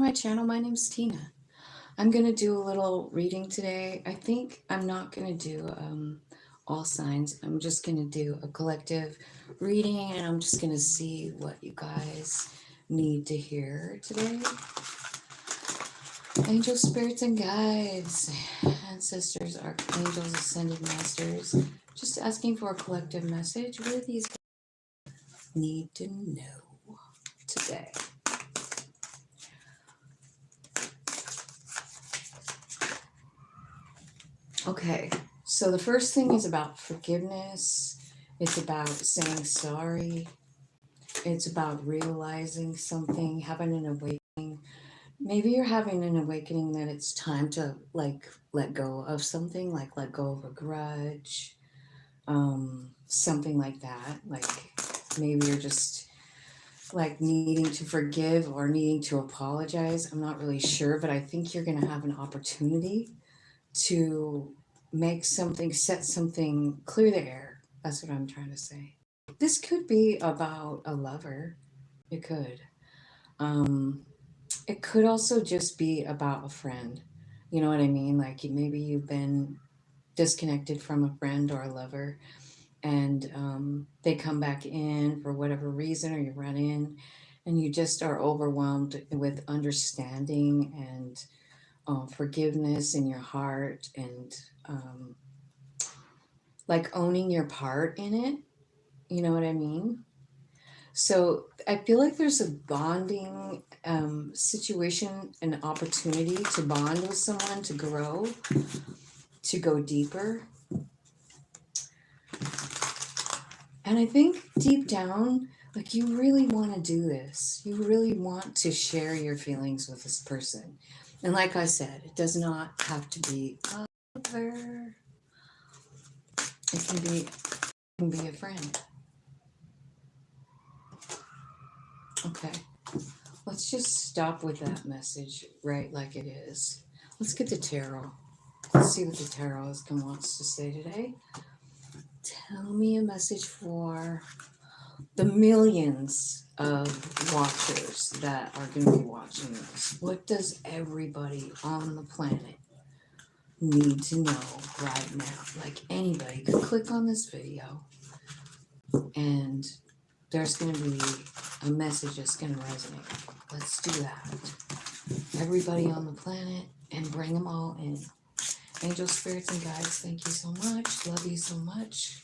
My channel. My name's Tina. I'm going to do a little reading today. I think I'm not going to do all signs. I'm just going to do a collective reading, and I'm just going to see what you guys need to hear today. Angels, spirits, and guides, ancestors, archangels, ascended masters, just asking for a collective message. What do these guys need to know today? Okay, so the first thing is about forgiveness. It's about saying sorry. It's about realizing something, having an awakening. Maybe you're having an awakening that it's time to let go of something, like let go of a grudge, something like that. Like maybe you're just like needing to forgive or needing to apologize. I'm not really sure, but I think you're going to have an opportunity to make something, set something, clear the air. That's what I'm trying to say. This could be about a lover. It could. Um, it could also just be about a friend. You know what I mean? Like maybe you've been disconnected from a friend or a lover, and they come back in for whatever reason, or you run in, and you just are overwhelmed with understanding and forgiveness in your heart, and like owning your part in it. You know what I mean? So I feel like there's a bonding situation, an opportunity to bond with someone, to grow, to go deeper. And I think deep down, like you really want to do this. You really want to share your feelings with this person. And like I said, it does not have to be a lover. It can be a friend. Okay. Let's just stop with that message right like it is. Let's get the tarot. Let's see what the tarot wants to say today. Tell me a message for the millions of watchers that are going to be watching this. What does everybody on the planet need to know right now? Like anybody could click on this video and there's going to be a message that's going to resonate. Let's do that. Everybody on the planet, and bring them all in. Angels, spirits, and guides, thank you so much. Love you so much.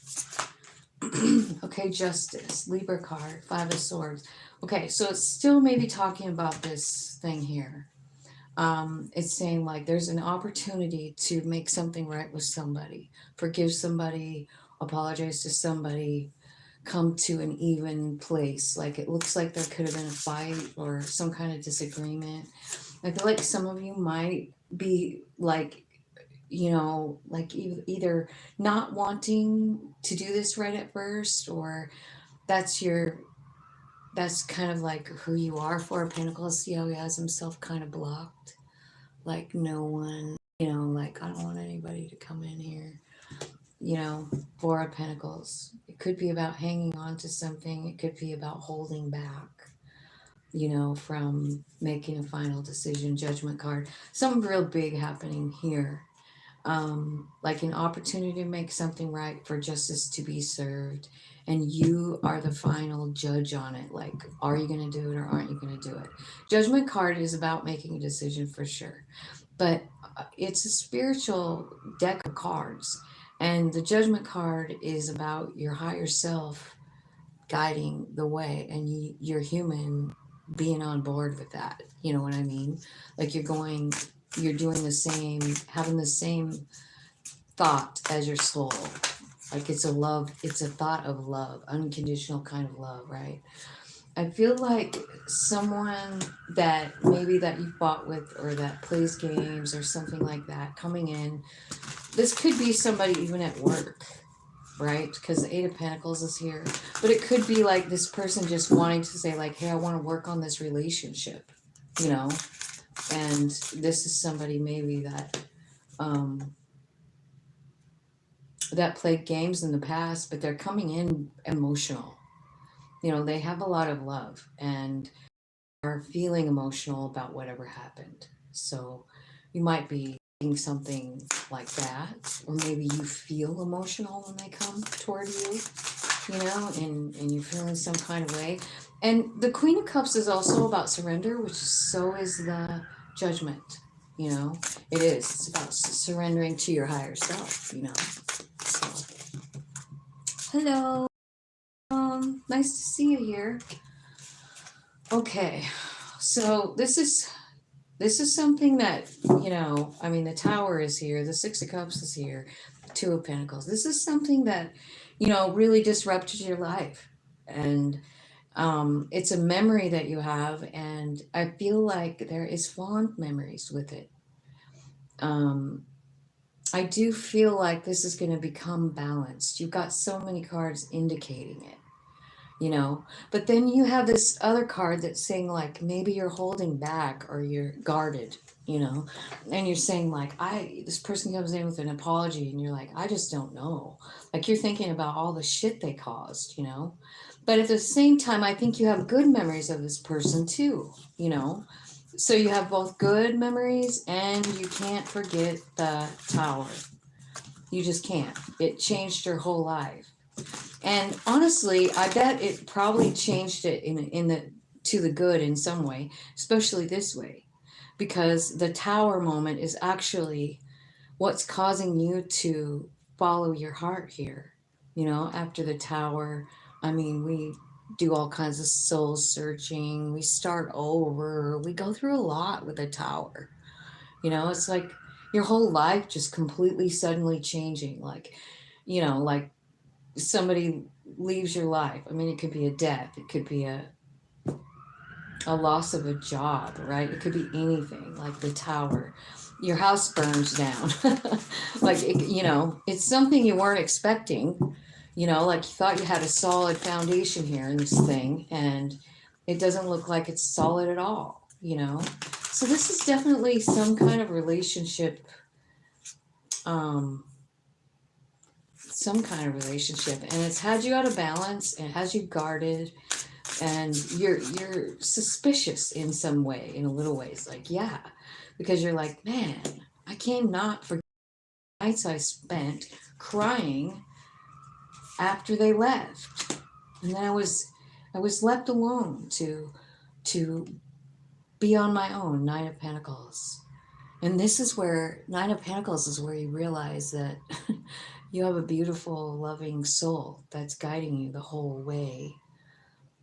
Okay, Justice, Libra card, Five of Swords. Okay, so it's still maybe talking about this thing here. It's saying like there's an opportunity to make something right with somebody, forgive somebody, apologize to somebody, come to an even place. Like it looks like there could have been a fight or some kind of disagreement. I feel like some of you might be like, like either not wanting to do this right at first, or that's your that's kind of like who you are. Four of Pentacles. See how he has himself kind of blocked, like no one, like I don't want anybody to come in here. Four of Pentacles. It could be about hanging on to something. It could be about holding back, from making a final decision. Judgment card. Something real big happening here. Like an opportunity to make something right, for justice to be served, and you are the final judge on it. Like, are you going to do it or aren't you going to do it? Judgment card is about making a decision for sure, but it's a spiritual deck of cards, and the judgment card is about your higher self guiding the way, and you're human being on board with that. You know what I mean? Like you're doing the same, having the same thought as your soul. Like it's a thought of love, unconditional kind of love, right? I feel like someone that maybe that you fought with, or that plays games or something like that, coming in. This could be somebody even at work, right? Because the Eight of Pentacles is here. But it could be like this person just wanting to say like, hey, I want to work on this relationship, you know? And this is somebody maybe that played games in the past, but they're coming in emotional. They have a lot of love, and are feeling emotional about whatever happened. So you might be thinking something like that, or maybe you feel emotional when they come toward you, and you're feeling some kind of way. And the Queen of Cups is also about surrender, which is so is the Judgment. It is. It's about surrendering to your higher self. So, hello. Nice to see you here. Okay, so this is something that the Tower is here, the Six of Cups is here, the Two of Pentacles. This is something that really disrupted your life, and it's a memory that you have, and I feel like there is fond memories with it. I do feel like this is going to become balanced. You've got so many cards indicating it. But then you have this other card that's saying like maybe you're holding back or you're guarded, and you're saying like this person comes in with an apology and you're like, I just don't know. Like you're thinking about all the shit they caused, but at the same time I think you have good memories of this person too, so you have both good memories and you can't forget the Tower. You just can't. It changed your whole life. And honestly, I bet it probably changed it to the good in some way, especially this way, because the Tower moment is actually what's causing you to follow your heart here. After the Tower, we do all kinds of soul searching, we start over, we go through a lot with the Tower. It's like your whole life just completely suddenly changing, like somebody leaves your life. It could be a death, it could be a loss of a job, right? It could be anything, like the Tower. Your house burns down. It's something you weren't expecting, like you thought you had a solid foundation here in this thing, and it doesn't look like it's solid at all, So this is definitely some kind of relationship, and it's had you out of balance, and it has you guarded, and you're suspicious in some way, in a little ways, like, yeah, because you're like, man, I cannot forget the nights I spent crying after they left, and then I was left alone to be on my own. Nine of Pentacles. And this is where Nine of Pentacles is where you realize that you have a beautiful, loving soul that's guiding you the whole way.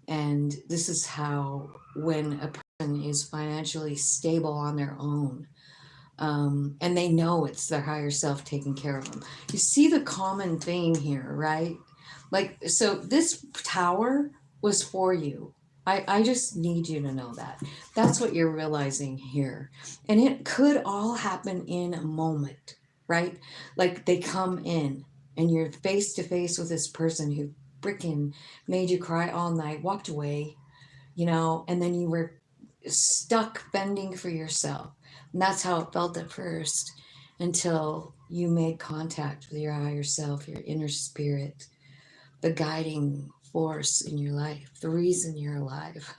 And this is how, when a person is financially stable on their own, and they know it's their higher self taking care of them. You see the common theme here, right? Like, so this Tower was for you. I just need you to know that. That's what you're realizing here. And it could all happen in a moment, right? Like they come in and you're face to face with this person who freaking made you cry all night, walked away, and then you were stuck fending for yourself. And that's how it felt at first, until you made contact with your higher self, your inner spirit, the guiding force in your life, the reason you're alive,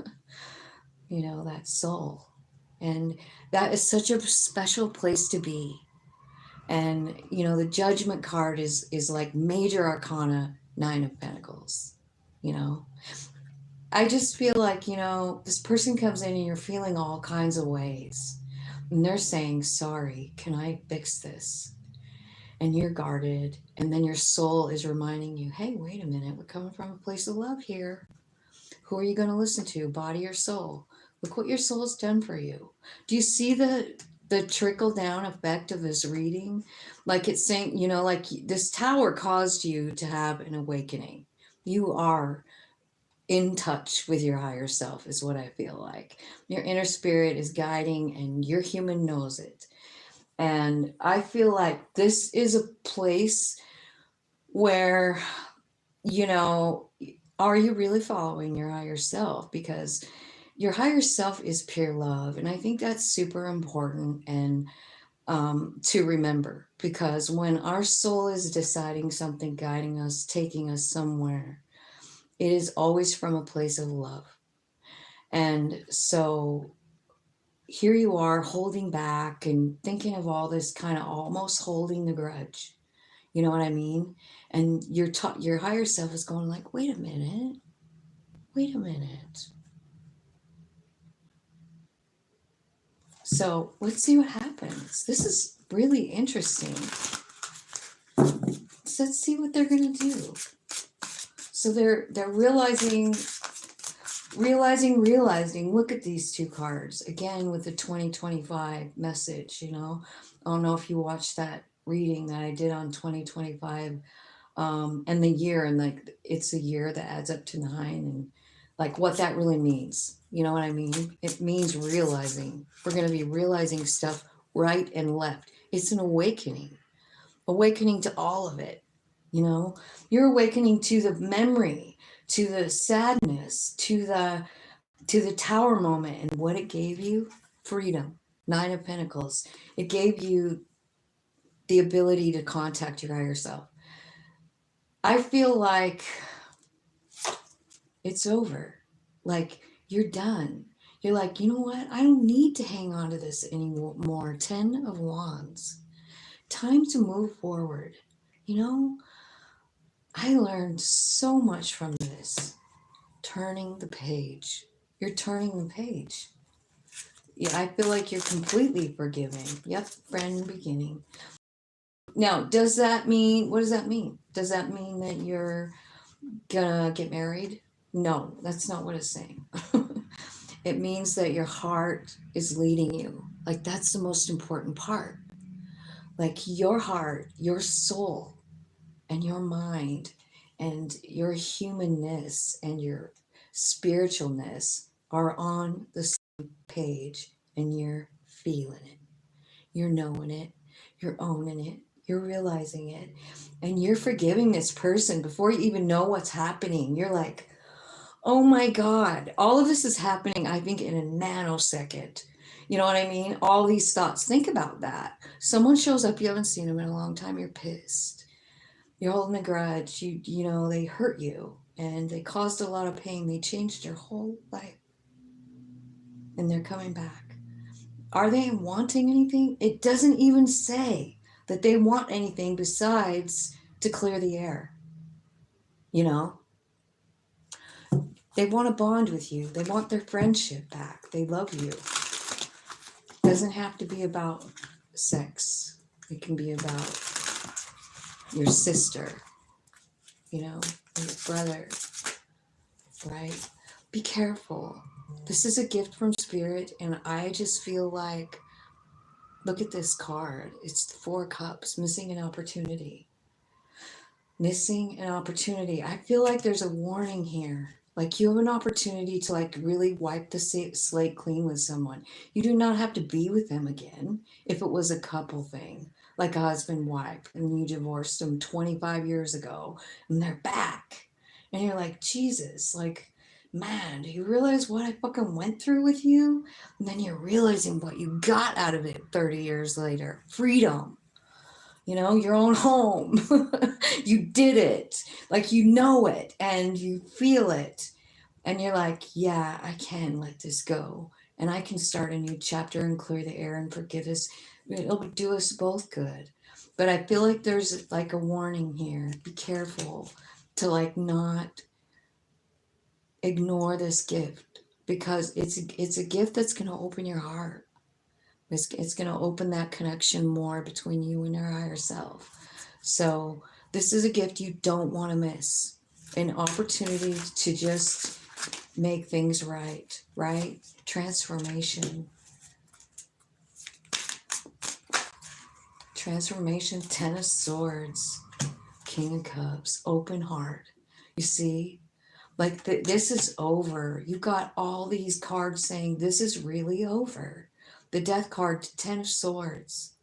that soul. And that is such a special place to be. And, the Judgment card is like major arcana, Nine of Pentacles, I just feel like, this person comes in and you're feeling all kinds of ways. And they're saying, sorry, can I fix this? And you're guarded. And then your soul is reminding you, hey, wait a minute, we're coming from a place of love here. Who are you going to listen to, body or soul? Look what your soul's done for you. Do you see the trickle down effect of this reading? Like it's saying, like this Tower caused you to have an awakening. You are in touch with your higher self, is what I feel like. Your inner spirit is guiding, and your human knows it. And I feel like this is a place where, are you really following your higher self? Because your higher self is pure love. And I think that's super important and to remember, because when our soul is deciding something, guiding us, taking us somewhere, it is always from a place of love. And so here you are holding back and thinking of all this, kind of almost holding the grudge. You know what I mean? And your higher self is going like, wait a minute, wait a minute. So let's see what happens. This is really interesting. So let's see what they're gonna do. So they're realizing. Look at these two cards again with the 2025 message. I don't know if you watched that reading that I did on 2025, and the year, and like it's a year that adds up to 9, and like what that really means. You know what I mean? It means realizing. We're going to be realizing stuff right and left. It's an awakening to all of it. You're awakening to the memory, to the sadness, to the tower moment, and what it gave you: freedom. 9 of Pentacles. It gave you the ability to contact your higher self. I feel like it's over. Like you're done. You're like, you know what? I don't need to hang on to this anymore. 10 of Wands. Time to move forward. I learned so much from this. Turning the page. You're turning the page. Yeah, I feel like you're completely forgiving. Yep, brand new beginning. Now, what does that mean? Does that mean that you're gonna get married? No, that's not what it's saying. It means that your heart is leading you. Like, that's the most important part. Like, your heart, your soul, and your mind, and your humanness, and your spiritualness are on the same page, and you're feeling it. You're knowing it. You're owning it. You're realizing it. And you're forgiving this person before you even know what's happening. You're like, oh my God, all of this is happening, I think, in a nanosecond. You know what I mean? All these thoughts. Think about that. Someone shows up, you haven't seen them in a long time, you're pissed. You're holding a grudge. They hurt you and they caused a lot of pain. They changed your whole life. And they're coming back. Are they wanting anything? It doesn't even say that they want anything besides to clear the air. They want to bond with you. They want their friendship back. They love you. It doesn't have to be about sex. It can be about your sister, or your brother, right? Be careful. This is a gift from Spirit, and I just feel like, look at this card. It's the 4 Cups, missing an opportunity. Missing an opportunity. I feel like there's a warning here. Like, you have an opportunity to like really wipe the slate clean with someone. You do not have to be with them again. If it was a couple thing, like a husband, wife, and you divorced them 25 years ago and they're back. And you're like, Jesus, like, man, do you realize what I fucking went through with you? And then you're realizing what you got out of it 30 years later. Freedom. Your own home. You did it. Like, it and you feel it. And you're like, yeah, I can let this go. And I can start a new chapter and clear the air and forgive us. It'll do us both good. But I feel like there's like a warning here. Be careful to like not ignore this gift, because it's a gift that's going to open your heart. It's going to open that connection more between you and your higher self. So this is a gift you don't want to miss. An opportunity to just make things right? Transformation. 10 of Swords, King of Cups, open heart. You see? Like, this is over. You got all these cards saying this is really over. The Death card, 10 of Swords.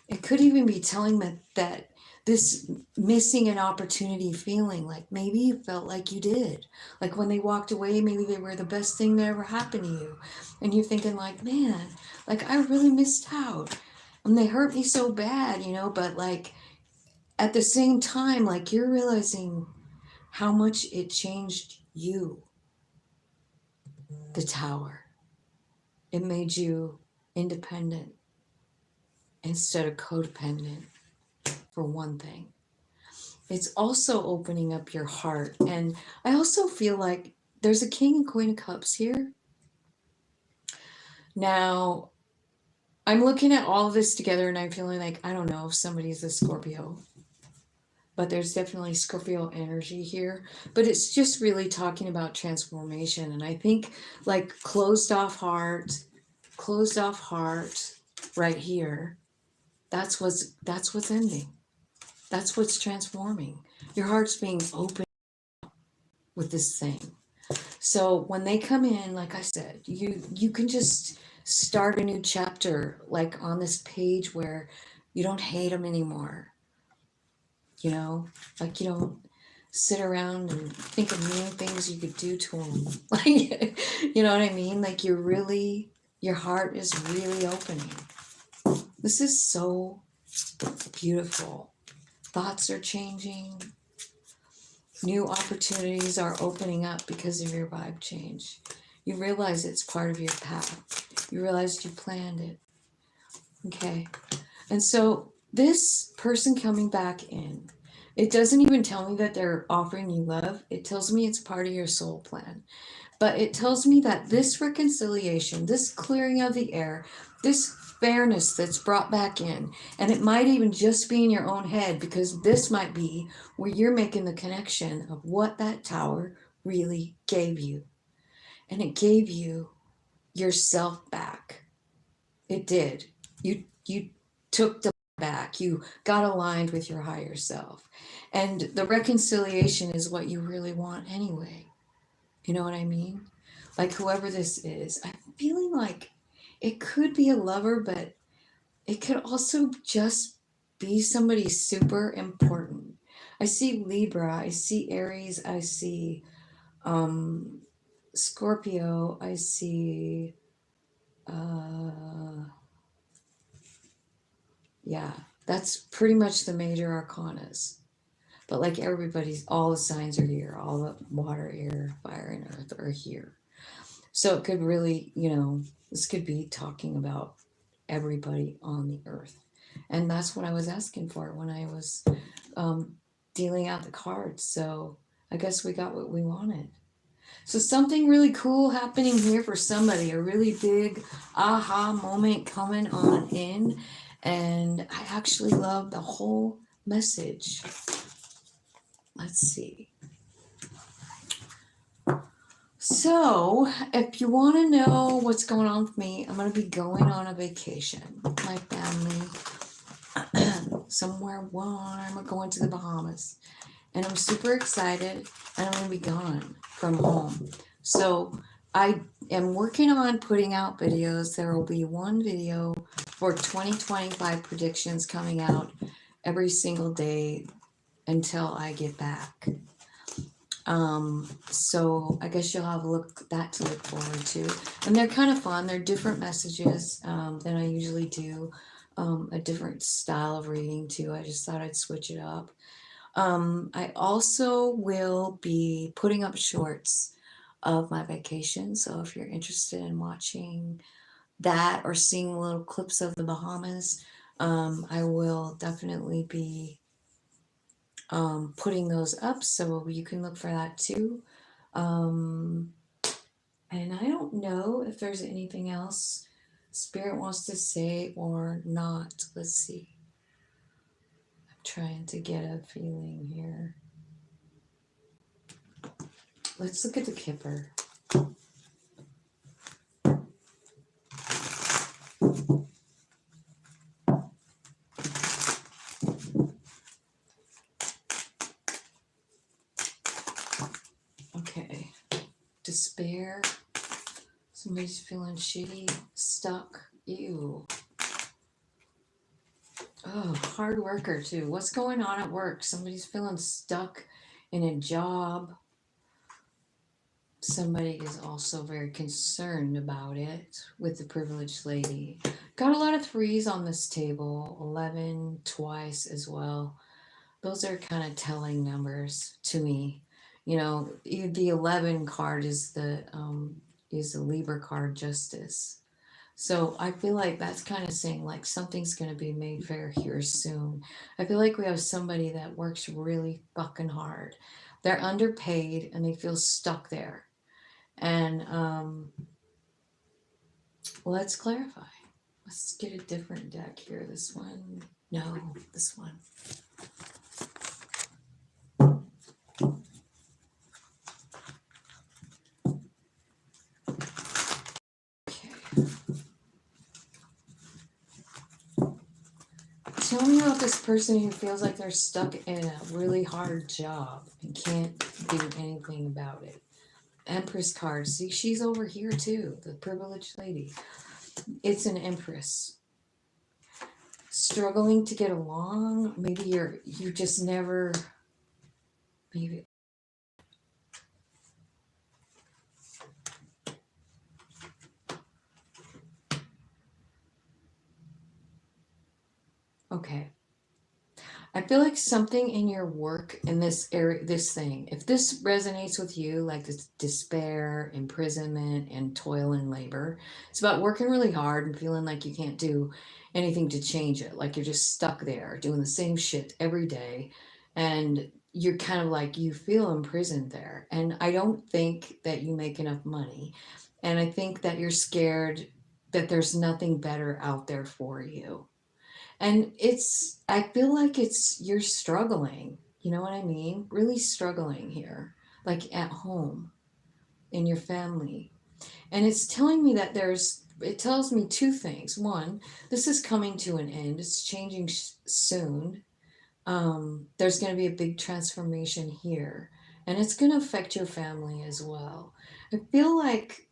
It could even be telling that this missing an opportunity feeling, like maybe you felt like you did. Like when they walked away, maybe they were the best thing that ever happened to you. And you're thinking like, man, like I really missed out. And they hurt me so bad, but like at the same time, like you're realizing how much it changed you. the Tower. It made you independent instead of codependent, for one thing. It's also opening up your heart. And I also feel like there's a King and Queen of Cups here. Now, I'm looking at all of this together and I'm feeling like, I don't know if somebody's a Scorpio, but there's definitely Scorpio energy here. But it's just really talking about transformation. And I think like closed off heart right here. That's what's ending. That's what's transforming. Your heart's being open with this thing. So when they come in, like I said, you can just start a new chapter, like on this page where you don't hate them anymore. You know, like you don't sit around and think of mean things you could do to them. Like, you know what I mean? Like your heart is really opening. This is so beautiful. Thoughts are changing. New opportunities are opening up because of your vibe change. You realize it's part of your path. You realize you planned it. Okay. And so this person coming back in, it doesn't even tell me that they're offering you love. It tells me it's part of your soul plan. But it tells me that this reconciliation, this clearing of the air, this fairness that's brought back in, and it might even just be in your own head, because this might be where you're making the connection of what that tower really gave you. And it gave you yourself back. It did. You took the back. You got aligned with your higher self. And the reconciliation is what you really want anyway. You know what I mean? Like whoever this is, I'm feeling like it could be a lover, but it could also just be somebody super important. I see Libra, I see Aries, I see Scorpio, I see yeah, that's pretty much the major arcanas. But like everybody's, all the signs are here, all the water, air, fire, and earth are here. So it could really, this could be talking about everybody on the earth. And that's what I was asking for when I was dealing out the cards. So I guess we got what we wanted. So something really cool happening here for somebody, a really big aha moment coming on in. And I actually love the whole message. Let's see. So, if you want to know what's going on with me, I'm going to be going on a vacation with my family somewhere warm. We're going to the Bahamas. And I'm super excited, and I'm going to be gone from home. So, I am working on putting out videos. There will be one video for 2025 predictions coming out every single day until I get back. So I guess you'll have to look forward to, and they're kind of fun. They're different messages than I usually do, a different style of reading too. I just thought I'd switch it up. I also will be putting up shorts of my vacation. So if you're interested in watching that or seeing little clips of the Bahamas, I will definitely be putting those up, so you can look for that too. And I don't know if there's anything else Spirit wants to say or not. Let's see. I'm trying to get a feeling here. Let's look at the Kipper. Okay. Despair. Somebody's feeling shitty, stuck. Ew. Oh, hard worker too. What's going on at work? Somebody's feeling stuck in a job. Somebody is also very concerned about it with the privileged lady. Got a lot of threes on this table, 11 twice as well. Those are kind of telling numbers to me. The 11 card is is the Libra card, Justice. So I feel like that's kind of saying like something's going to be made fair here soon. I feel like we have somebody that works really fucking hard. They're underpaid and they feel stuck there. And let's clarify. Let's get a different deck here. This one. No, this one. Okay. Tell me about this person who feels like they're stuck in a really hard job and can't do anything about it. Empress card. See, she's over here too, the privileged lady. It's an Empress. Struggling to get along. Maybe you just never. Maybe. Okay. I feel like something in your work in this area, this thing, if this resonates with you, like this despair, imprisonment, and toil and labor, it's about working really hard and feeling like you can't do anything to change it. Like you're just stuck there doing the same shit every day. And you're kind of like, you feel imprisoned there. And I don't think that you make enough money. And I think that you're scared that there's nothing better out there for you. And I feel like you're struggling. You know what I mean? Really struggling here, like at home, in your family. And it's telling me that it tells me two things. One, this is coming to an end, it's changing soon. There's going to be a big transformation here, and it's going to affect your family as well. I feel like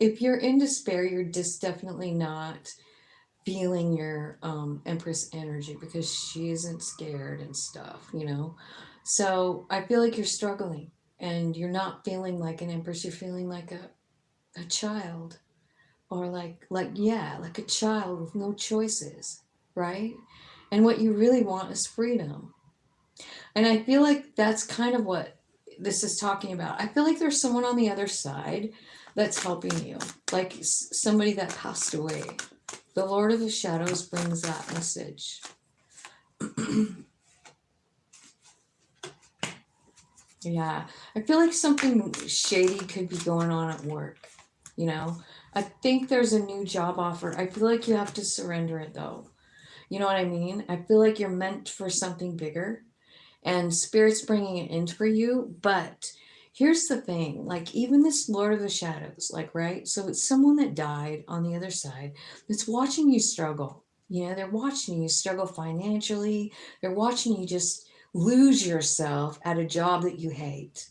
if you're in despair, you're just definitely not feeling your Empress energy because she isn't scared and stuff, you know? So I feel like you're struggling and you're not feeling like an Empress, you're feeling like a child or like a child with no choices, right? And what you really want is freedom. And I feel like that's kind of what this is talking about. I feel like there's someone on the other side that's helping you, like somebody that passed away. The Lord of the Shadows brings that message. Yeah, I feel like something shady could be going on at work. You know, I think there's a new job offer. I feel like you have to surrender it though. You know what I mean? I feel like you're meant for something bigger and Spirit's bringing it in for you. But here's the thing, like, even this Lord of the Shadows, like, right? So it's someone that died on the other side that's watching you struggle. You know, they're watching you struggle financially, they're watching you just lose yourself at a job that you hate.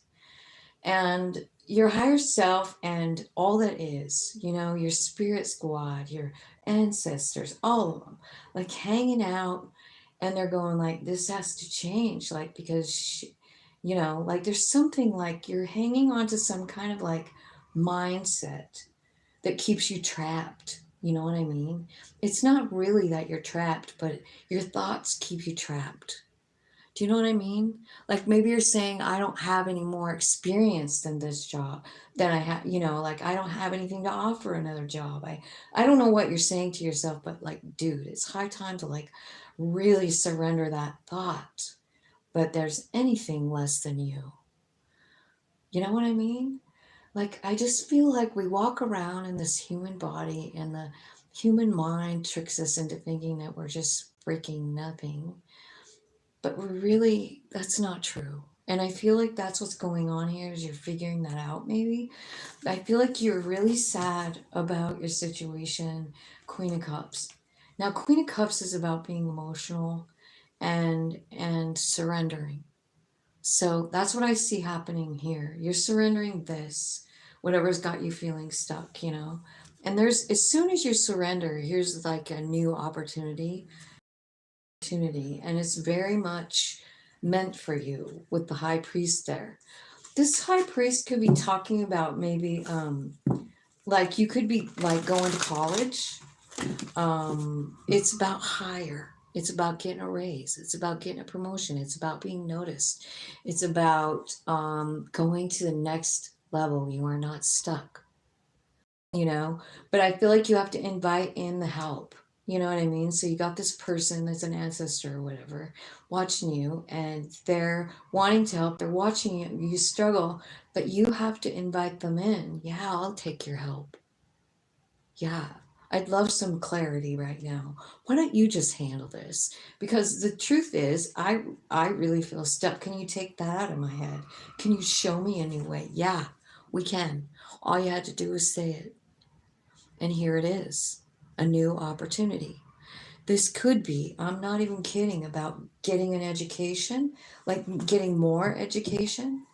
And your higher self and all that is, you know, your spirit squad, your ancestors, all of them, like hanging out, and they're going like, this has to change, like, because you know, like there's something like you're hanging on to some kind of like mindset that keeps you trapped. You know what I mean? It's not really that you're trapped, but your thoughts keep you trapped. Do you know what I mean? Like maybe you're saying, I don't have any more experience than this job than I have, you know, like I don't have anything to offer another job. I don't know what you're saying to yourself, but like, dude, it's high time to like really surrender that thought. But there's anything less than you. You know what I mean? Like, I just feel like we walk around in this human body and the human mind tricks us into thinking that we're just freaking nothing. But we're really, that's not true. And I feel like that's what's going on here is you're figuring that out maybe. I feel like you're really sad about your situation, Queen of Cups. Now, Queen of Cups is about being emotional and surrendering. So that's what I see happening here. You're surrendering this, whatever's got you feeling stuck, you know. And there's as soon as you surrender, here's like a new opportunity, and it's very much meant for you with the high priest there. This high priest could be talking about maybe like you could be like going to college. It's about higher. It's about getting a raise. It's about getting a promotion. It's about being noticed. It's about going to the next level. You are not stuck. you know, but I feel like you have to invite in the help. You know what I mean? So you got this person that's an ancestor or whatever watching you, and they're wanting to help. They're watching you struggle, but you have to invite them in. Yeah, I'll take your help. Yeah, I'd love some clarity right now. Why don't you just handle this? Because the truth is, I really feel stuck. Can you take that out of my head? Can you show me a new way? Yeah, we can. All you had to do was say it. And here it is, a new opportunity. This could be, I'm not even kidding, about getting an education, like getting more education.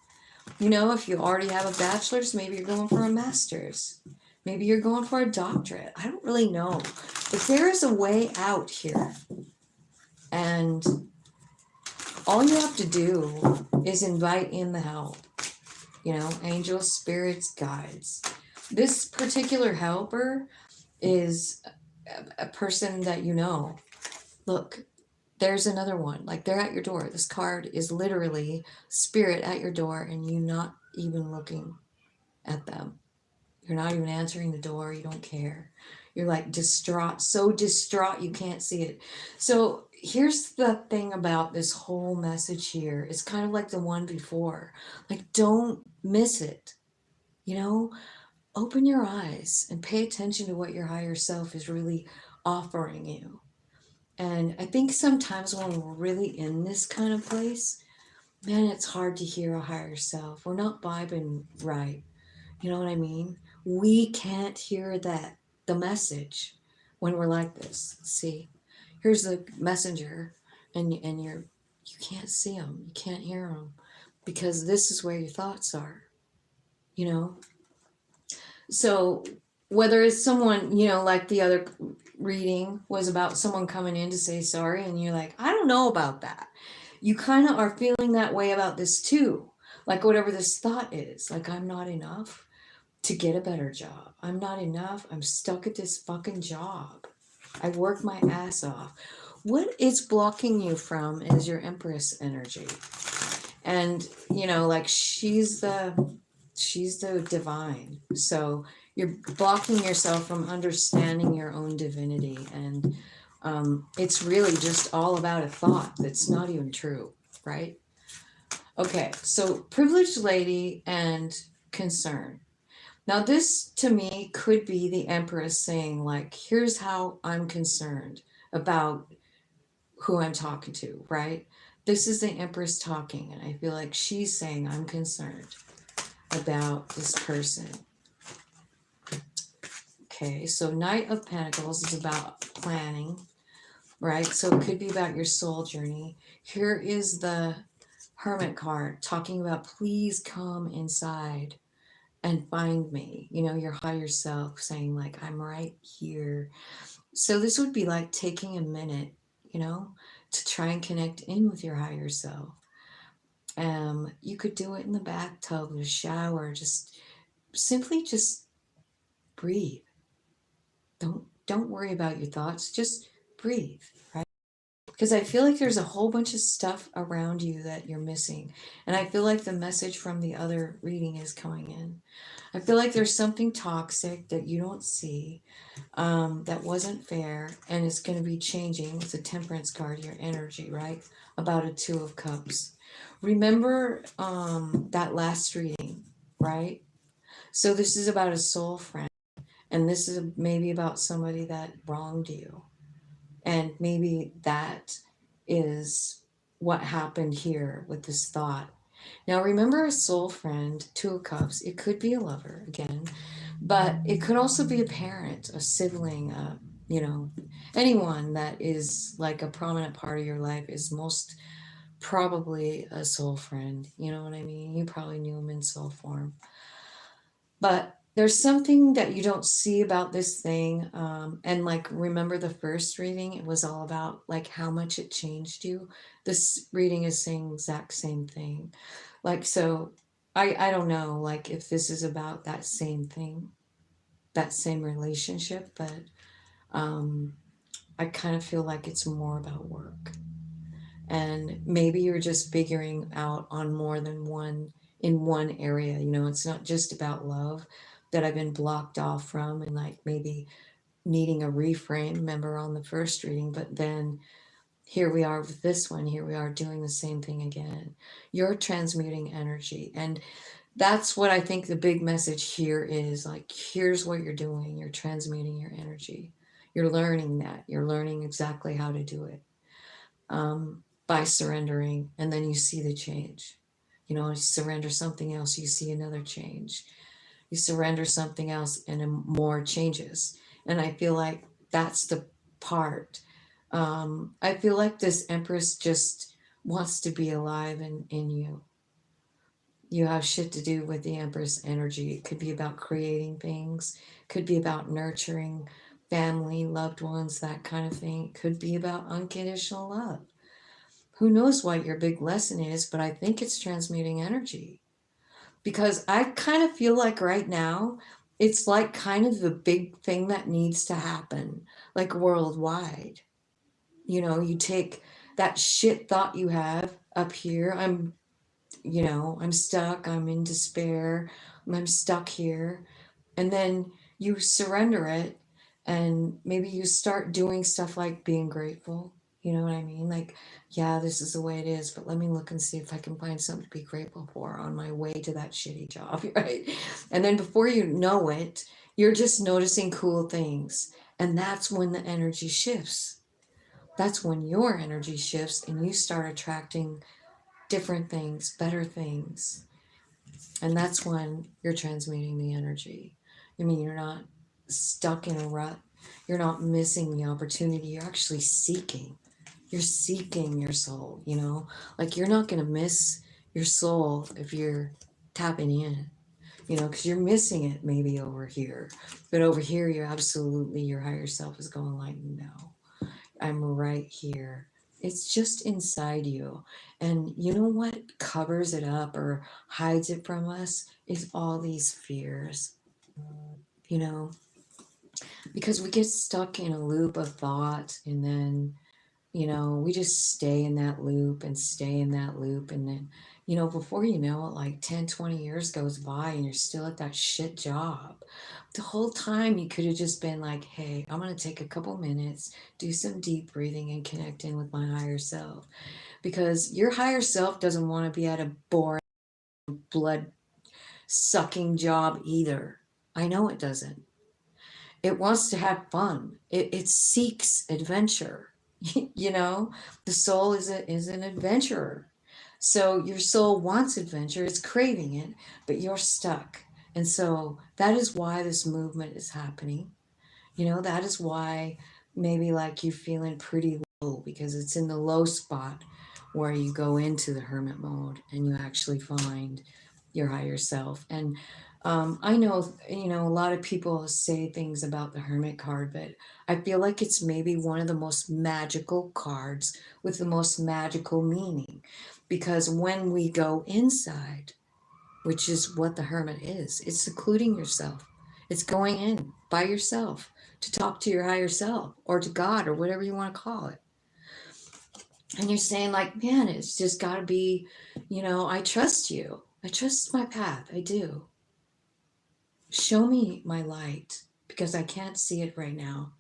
You know, if you already have a bachelor's, maybe you're going for a master's. Maybe you're going for a doctorate. I don't really know. But there is a way out here. And all you have to do is invite in the help. You know, angels, spirits, guides. This particular helper is a person that you know. Look, there's another one. Like they're at your door. This card is literally spirit at your door, and you not even looking at them. You're not even answering the door. You don't care. You're like distraught, so distraught you can't see it. So here's the thing about this whole message here. It's kind of like the one before. Like, don't miss it. You know, open your eyes and pay attention to what your higher self is really offering you. And I think sometimes when we're really in this kind of place, man, it's hard to hear a higher self. We're not vibing right. You know what I mean? We can't hear the message when we're like this. See, here's the messenger, and you can't see them, you can't hear them, because this is where your thoughts are. You know, so whether it's someone, you know, like the other reading was about someone coming in to say sorry, and you're like, I don't know about that. You kind of are feeling that way about this too. Like whatever this thought is, like I'm not enough to get a better job. I'm not enough. I'm stuck at this fucking job. I work my ass off. What it's blocking you from is your Empress energy. And you know, like she's the divine. So you're blocking yourself from understanding your own divinity, and it's really just all about a thought that's not even true, right? Okay, so privileged lady and concern. Now, this to me could be the Empress saying, like, here's how I'm concerned about who I'm talking to, right? This is the Empress talking, and I feel like she's saying, I'm concerned about this person. Okay, so Knight of Pentacles is about planning, right? So it could be about your soul journey. Here is the Hermit card talking about please come inside and find me, you know, your higher self saying, like, I'm right here. So this would be like taking a minute, you know, to try and connect in with your higher self. You could do it in the bathtub, the shower, just simply just breathe. Don't worry about your thoughts, just breathe, right? Because I feel like there's a whole bunch of stuff around you that you're missing. And I feel like the message from the other reading is coming in. I feel like there's something toxic that you don't see, that wasn't fair, and it's going to be changing with the Temperance card, your energy, right? About a Two of Cups. Remember that last reading, right? So this is about a soul friend, and this is maybe about somebody that wronged you. And maybe that is what happened here with this thought. Now, remember a soul friend, Two of Cups, it could be a lover again, but it could also be a parent, a sibling, you know, anyone that is like a prominent part of your life is most probably a soul friend. You know what I mean? You probably knew him in soul form. But there's something that you don't see about this thing. And like, remember the first reading, it was all about like how much it changed you. This reading is saying exact same thing. Like, so I don't know, like if this is about that same thing, that same relationship, but I kind of feel like it's more about work. And maybe you're just figuring out on more than one in one area. You know, it's not just about love, that I've been blocked off from, and like maybe needing a reframe, remember on the first reading, but then here we are with this one, here we are doing the same thing again. You're transmuting energy. And that's what I think the big message here is, like, here's what you're doing. You're transmuting your energy. You're learning that. You're learning exactly how to do it by surrendering. And then you see the change. You know, you surrender something else, you see another change. You surrender something else and more changes. And I feel like that's the part. I feel like this Empress just wants to be alive in you. You have shit to do with the Empress energy. It could be about creating things, could be about nurturing family, loved ones, that kind of thing. It could be about unconditional love. Who knows what your big lesson is, but I think it's transmuting energy. Because I kind of feel like right now, it's like kind of the big thing that needs to happen, like worldwide. You know, you take that shit thought you have up here. I'm stuck, I'm in despair, I'm stuck here. And then you surrender it, and maybe you start doing stuff like being grateful. You know what I mean? Like, yeah, this is the way it is, but let me look and see if I can find something to be grateful for on my way to that shitty job, right? And then before you know it, you're just noticing cool things. And that's when the energy shifts. That's when your energy shifts and you start attracting different things, better things. And that's when you're transmuting the energy. I mean, you're not stuck in a rut. You're not missing the opportunity. You're actually seeking. You're seeking your soul, you know? Like, you're not going to miss your soul if you're tapping in, you know, because you're missing it maybe over here. But over here, you're absolutely, your higher self is going like, no, I'm right here. It's just inside you. And you know what covers it up or hides it from us is all these fears, you know, because we get stuck in a loop of thought, and then, you know, we just stay in that loop and stay in that loop. And then, you know, before you know it, like 10, 20 years goes by and you're still at that shit job. The whole time you could have just been like, hey, I'm going to take a couple minutes, do some deep breathing and connect in with my higher self. Because your higher self doesn't want to be at a boring, blood sucking job either. I know it doesn't. It wants to have fun. It seeks adventure. You know, the soul is an adventurer. So your soul wants adventure, it's craving it, but you're stuck. And so that is why this movement is happening. You know, that is why maybe like you feeling pretty low, because it's in the low spot where you go into the hermit mode and you actually find your higher self. And I know, you know, a lot of people say things about the hermit card, but I feel like it's maybe one of the most magical cards with the most magical meaning. Because when we go inside, which is what the hermit is, it's secluding yourself, it's going in by yourself to talk to your higher self or to God or whatever you want to call it. And you're saying, like, man, it's just got to be, you know, I trust you. I trust my path. I do. Show me my light because I can't see it right now.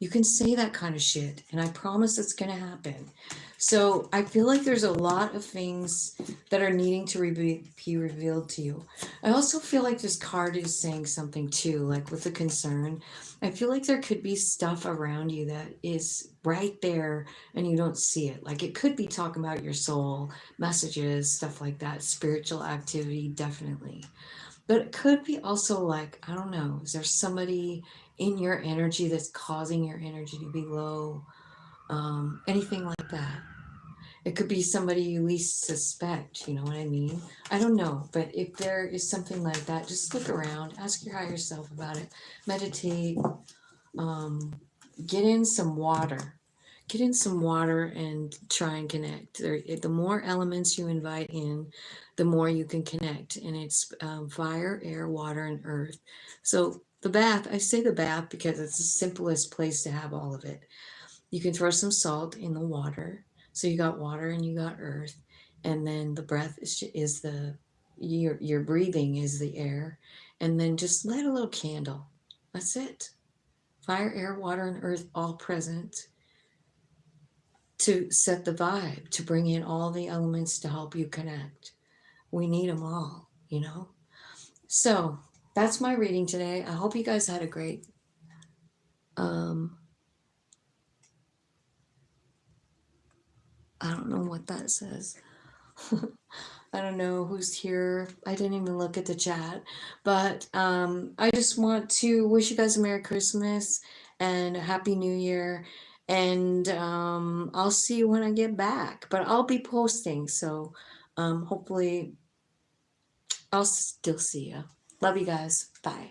You can say that kind of shit, and I promise it's going to happen. So I feel like there's a lot of things that are needing to be revealed to you. I also feel like this card is saying something too, like with the concern. I feel like there could be stuff around you that is right there and you don't see it. Like it could be talking about your soul, messages, stuff like that, spiritual activity, definitely. But it could be also like, I don't know, is there somebody in your energy that's causing your energy to be low? Anything like that. It could be somebody you least suspect, you know what I mean? I don't know, but if there is something like that, just look around, ask your higher self about it, meditate, um, get in some water. Get in some water and try and connect. The more elements you invite in, the more you can connect. And it's fire, air, water, and earth. So the bath, I say the bath because it's the simplest place to have all of it. You can throw some salt in the water. So you got water and you got earth. And then the breath is the your breathing is the air. And then just light a little candle. That's it. Fire, air, water, and earth all present to set the vibe, to bring in all the elements to help you connect. We need them all, you know? So that's my reading today. I hope you guys had a great I don't know what that says. I don't know who's here. I didn't even look at the chat. But I just want to wish you guys a Merry Christmas and a Happy New Year. And I'll see you when I get back. But I'll be posting. So hopefully I'll still see you. Love you guys. Bye.